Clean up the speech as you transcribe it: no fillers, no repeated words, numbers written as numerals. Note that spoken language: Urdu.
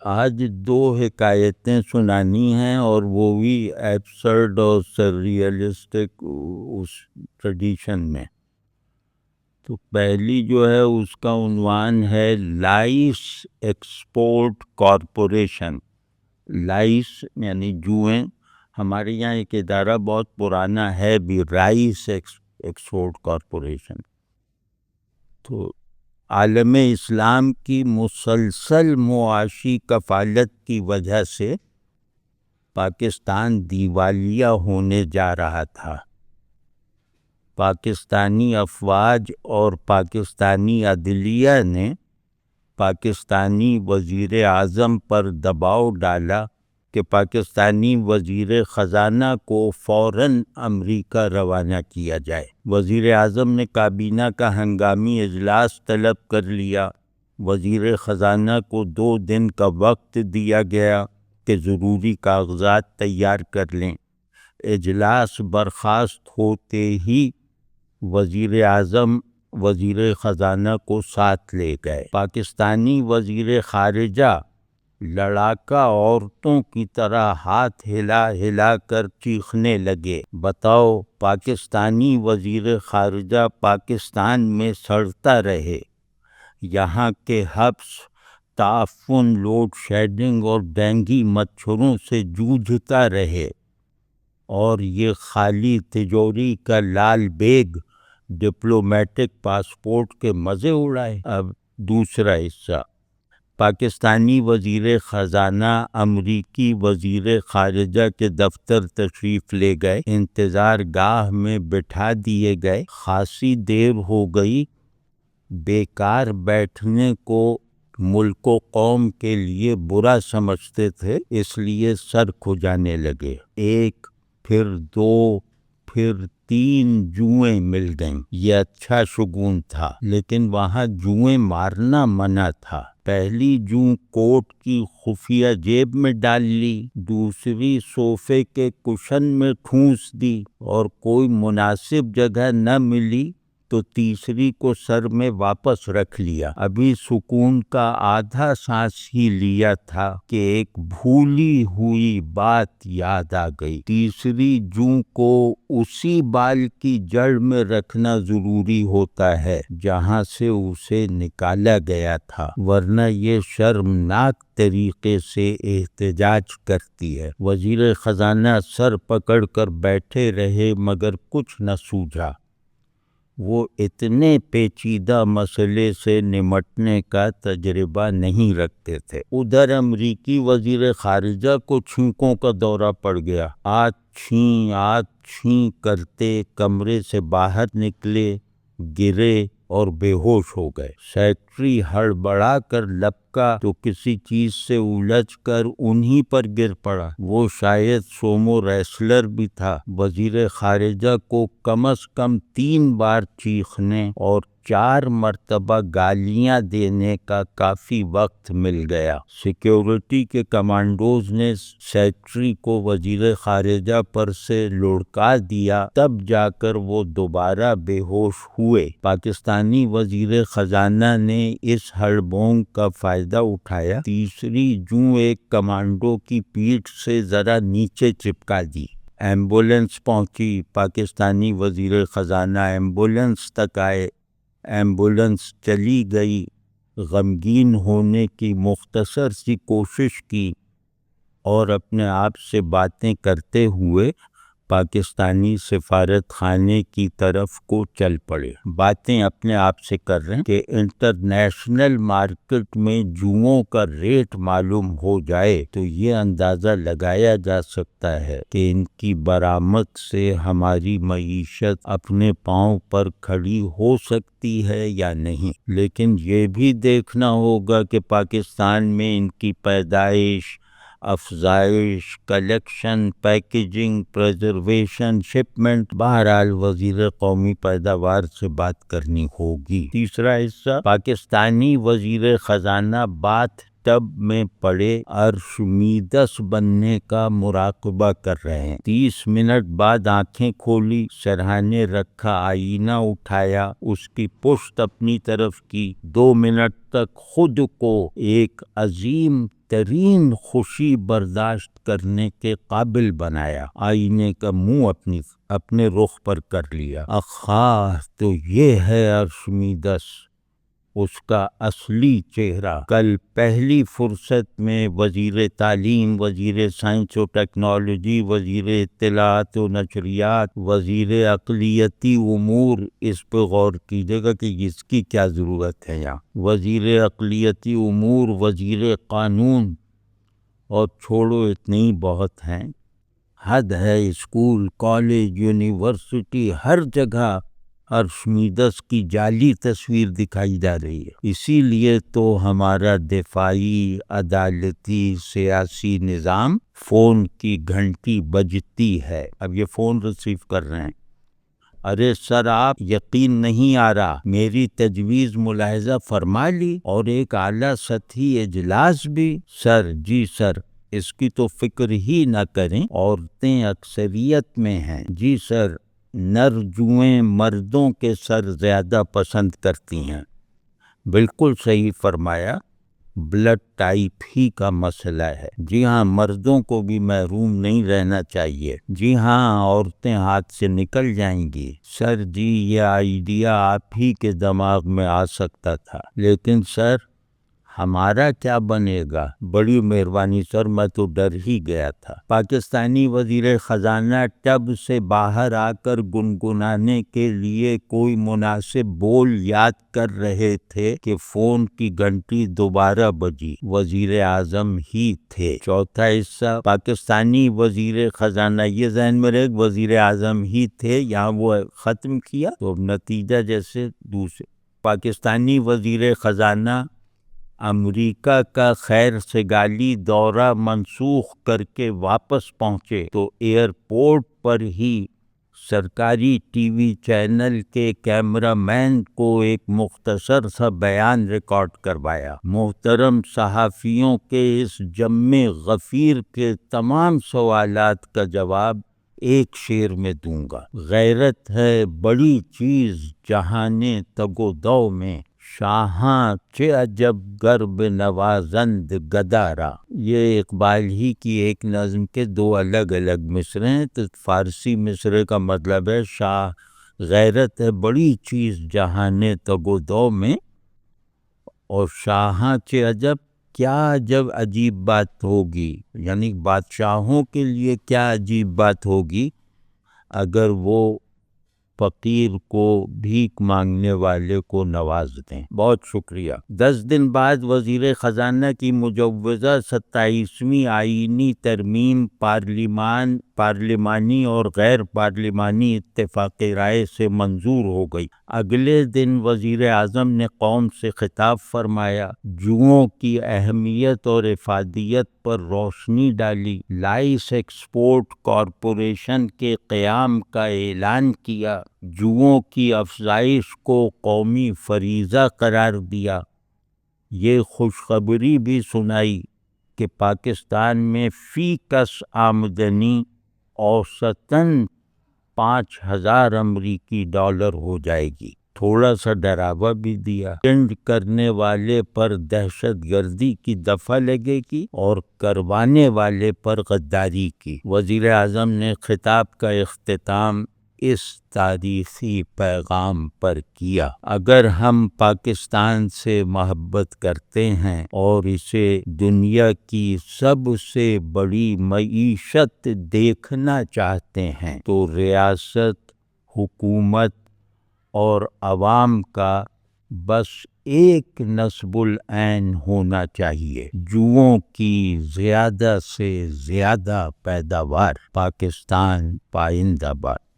آج دو حکایتیں سنانی ہیں، اور وہ بھی ایبسرڈ اور سرریئلسٹک اس ٹریڈیشن میں۔ تو پہلی جو ہے اس کا عنوان ہے لائس ایکسپورٹ کارپوریشن۔ لائس یعنی جوئیں، ہمارے یہاں ایک ادارہ بہت پرانا ہے بھی، رائس ایکسپورٹ کارپوریشن۔ تو عالم اسلام کی مسلسل معاشی کفالت کی وجہ سے پاکستان دیوالیہ ہونے جا رہا تھا۔ پاکستانی افواج اور پاکستانی عدلیہ نے پاکستانی وزیر اعظم پر دباؤ ڈالا کہ پاکستانی وزیر خزانہ کو فوراً امریکہ روانہ کیا جائے۔ وزیر اعظم نے کابینہ کا ہنگامی اجلاس طلب کر لیا۔ وزیر خزانہ کو 2 دن کا وقت دیا گیا کہ ضروری کاغذات تیار کر لیں۔ اجلاس برخاست ہوتے ہی وزیر اعظم وزیر خزانہ کو ساتھ لے گئے۔ پاکستانی وزیر خارجہ لڑاکا عورتوں کی طرح ہاتھ ہلا ہلا کر چیخنے لگے، بتاؤ پاکستانی وزیر خارجہ پاکستان میں سڑتا رہے، یہاں کے حبس، تعفن، لوڈ شیڈنگ اور ڈینگی مچھروں سے جوجھتا رہے، اور یہ خالی تجوری کا لال بیگ ڈپلومیٹک پاسپورٹ کے مزے اڑائے۔ اب دوسرا حصہ، پاکستانی وزیر خزانہ امریکی وزیر خارجہ کے دفتر تشریف لے گئے، انتظار گاہ میں بٹھا دیے گئے۔ خاصی دیر ہو گئی، بیکار بیٹھنے کو ملک و قوم کے لیے برا سمجھتے تھے، اس لیے سر کھجانے لگے۔ 1 پھر 2 پھر 3 جوئیں مل گئیں۔ یہ اچھا شگون تھا، لیکن وہاں جوئیں مارنا منع تھا۔ پہلی جوں کوٹ کی خفیہ جیب میں ڈال لی، دوسری صوفے کے کشن میں ٹھونس دی، اور کوئی مناسب جگہ نہ ملی تو تیسری کو سر میں واپس رکھ لیا۔ ابھی سکون کا آدھا سانس ہی لیا تھا کہ ایک بھولی ہوئی بات یاد آ گئی۔ تیسری جوں کو اسی بال کی جڑ میں رکھنا ضروری ہوتا ہے جہاں سے اسے نکالا گیا تھا، ورنہ یہ شرمناک طریقے سے احتجاج کرتی ہے۔ وزیر خزانہ سر پکڑ کر بیٹھے رہے، مگر کچھ نہ سوجھا۔ وہ اتنے پیچیدہ مسئلے سے نمٹنے کا تجربہ نہیں رکھتے تھے۔ ادھر امریکی وزیر خارجہ کو چھینکوں کا دورہ پڑ گیا۔ آت چھیں کرتے کمرے سے باہر نکلے، گرے اور بے ہوش ہو گئے۔ سیکرٹری ہڑبڑا کر لپکا تو کسی چیز سے الجھ کر انہی پر گر پڑا۔ وہ شاید سومو ریسلر بھی تھا۔ وزیر خارجہ کو کم از کم 3 بار چیخنے اور 4 مرتبہ گالیاں دینے کا کافی وقت مل گیا۔ سیکیورٹی کے کمانڈوز نے سیکرٹری کو وزیر خارجہ پر سے لڑکا دیا، تب جا کر وہ دوبارہ بے ہوش ہوئے۔ پاکستانی وزیر خزانہ نے اس ہڑبونگ کا فائدہ اٹھایا، تیسری جوں ایک کمانڈو کی پیٹھ سے ذرا نیچے چپکا دی۔ ایمبولینس پہنچی۔ پاکستانی وزیر خزانہ ایمبولینس تک آئے۔ ایمبولینس چلی گئی۔ غمگین ہونے کی مختصر سی کوشش کی اور اپنے آپ سے باتیں کرتے ہوئے پاکستانی سفارت خانے کی طرف کو چل پڑے۔ باتیں اپنے آپ سے کر رہے ہیں کہ انٹرنیشنل مارکیٹ میں جوؤں کا ریٹ معلوم ہو جائے تو یہ اندازہ لگایا جا سکتا ہے کہ ان کی برآمد سے ہماری معیشت اپنے پاؤں پر کھڑی ہو سکتی ہے یا نہیں، لیکن یہ بھی دیکھنا ہوگا کہ پاکستان میں ان کی پیدائش، افزائش، کلیکشن، پیکیجنگ، پریزرویشن، شپمنٹ، بہرحال وزیر قومی پیداوار سے بات کرنی ہوگی۔ تیسرا حصہ، پاکستانی وزیر خزانہ باتھ ٹب میں پڑے ارشمیدس بننے کا مراقبہ کر رہے ہیں۔ 30 منٹ بعد آنکھیں کھولی، سرہانے رکھا آئینہ اٹھایا، اس کی پشت اپنی طرف کی، 2 منٹ تک خود کو ایک عظیم بہترین خوشی برداشت کرنے کے قابل بنایا، آئینے کا منہ اپنے رخ پر کر لیا۔ آخا تو یہ ہے ارشمیدس، اس کا اصلی چہرہ۔ کل پہلی فرصت میں وزیر تعلیم، وزیر سائنس و ٹیکنالوجی، وزیر اطلاعات و نشریات، وزیر اقلیتی امور اس پہ غور کیجیے گا کہ اس کی کیا ضرورت ہے یہاں۔ وزیر اقلیتی امور، وزیر قانون، اور چھوڑو اتنے ہی بہت ہیں، حد ہے۔ اسکول، کالج، یونیورسٹی، ہر جگہ ارشمیدس کی جعلی تصویر دکھائی جا رہی ہے۔ اسی لیے تو ہمارا دفاعی، عدالتی، سیاسی نظام فون کی گھنٹی بجتی ہے۔ اب یہ فون ریسیو کر رہے ہیں، ارے سر آپ یقین نہیں آ رہا، میری تجویز ملاحظہ فرما لی اور ایک اعلیٰ سطحی اجلاس بھی۔ سر جی سر، اس کی تو فکر ہی نہ کریں، عورتیں اکثریت میں ہیں۔ جی سر، نر جوئیں مردوں کے سر زیادہ پسند کرتی ہیں۔ بالکل صحیح فرمایا، بلڈ ٹائپ ہی کا مسئلہ ہے۔ جی ہاں، مردوں کو بھی محروم نہیں رہنا چاہیے۔ جی ہاں، عورتیں ہاتھ سے نکل جائیں گی۔ سر جی، یہ آئیڈیا آپ ہی کے دماغ میں آ سکتا تھا، لیکن سر ہمارا کیا بنے گا؟ بڑی مہربانی سر، میں تو ڈر ہی گیا تھا۔ پاکستانی وزیر خزانہ ٹب سے باہر آ کر گنگنانے کے لیے کوئی مناسب بول یاد کر رہے تھے کہ فون کی گھنٹی دوبارہ بجی۔ وزیر اعظم ہی تھے۔ چوتھا حصہ، پاکستانی وزیر خزانہ، یہ ذہن میں رہے وزیر اعظم ہی تھے، یہاں وہ ختم کیا تو نتیجہ جیسے دوسرے۔ پاکستانی وزیر خزانہ امریکہ کا خیر سگالی دورہ منسوخ کر کے واپس پہنچے تو ایئرپورٹ پر ہی سرکاری ٹی وی چینل کے کیمرہ مین کو ایک مختصر سا بیان ریکارڈ کروایا۔ محترم صحافیوں کے اس جم غفیر کے تمام سوالات کا جواب ایک شعر میں دوں گا۔ غیرت ہے بڑی چیز جہان تگ و دو میں، شاہاں چہ عجب گرب نوازند گدارا۔ یہ اقبال ہی کی ایک نظم کے دو الگ الگ مصرے ہیں، تو فارسی مصرے کا مطلب ہے غیرت ہے بڑی چیز جہان تگ و دو میں، اور شاہاں چہ عجب، کیا عجب عجیب بات ہوگی، یعنی بادشاہوں کے لیے کیا عجیب بات ہوگی اگر وہ فقیر کو، بھیک مانگنے والے کو نواز دیں۔ بہت شکریہ۔ 10 دن بعد وزیر خزانہ کی مجوزہ 27ویں آئینی ترمیم پارلیمانی اور غیر پارلیمانی اتفاق رائے سے منظور ہو گئی۔ اگلے دن وزیر اعظم نے قوم سے خطاب فرمایا، جوؤں کی اہمیت اور افادیت پر روشنی ڈالی، لائس ایکسپورٹ کارپوریشن کے قیام کا اعلان کیا، جوؤں کی افزائش کو قومی فریضہ قرار دیا۔ یہ خوشخبری بھی سنائی کہ پاکستان میں فی کس آمدنی اوسطاً 5,000 امریکی ڈالر ہو جائے گی۔ تھوڑا سا ڈراوا بھی دیا، ٹینڈ کرنے والے پر دہشت گردی کی دفعہ لگے گی اور کروانے والے پر غداری کی۔ وزیر اعظم نے خطاب کا اختتام اس تاریخی پیغام پر کیا، اگر ہم پاکستان سے محبت کرتے ہیں اور اسے دنیا کی سب سے بڑی معیشت دیکھنا چاہتے ہیں تو ریاست، حکومت اور عوام کا بس ایک نصب العین ہونا چاہیے، جوؤں کی زیادہ سے زیادہ پیداوار۔ پاکستان پائندہ باد۔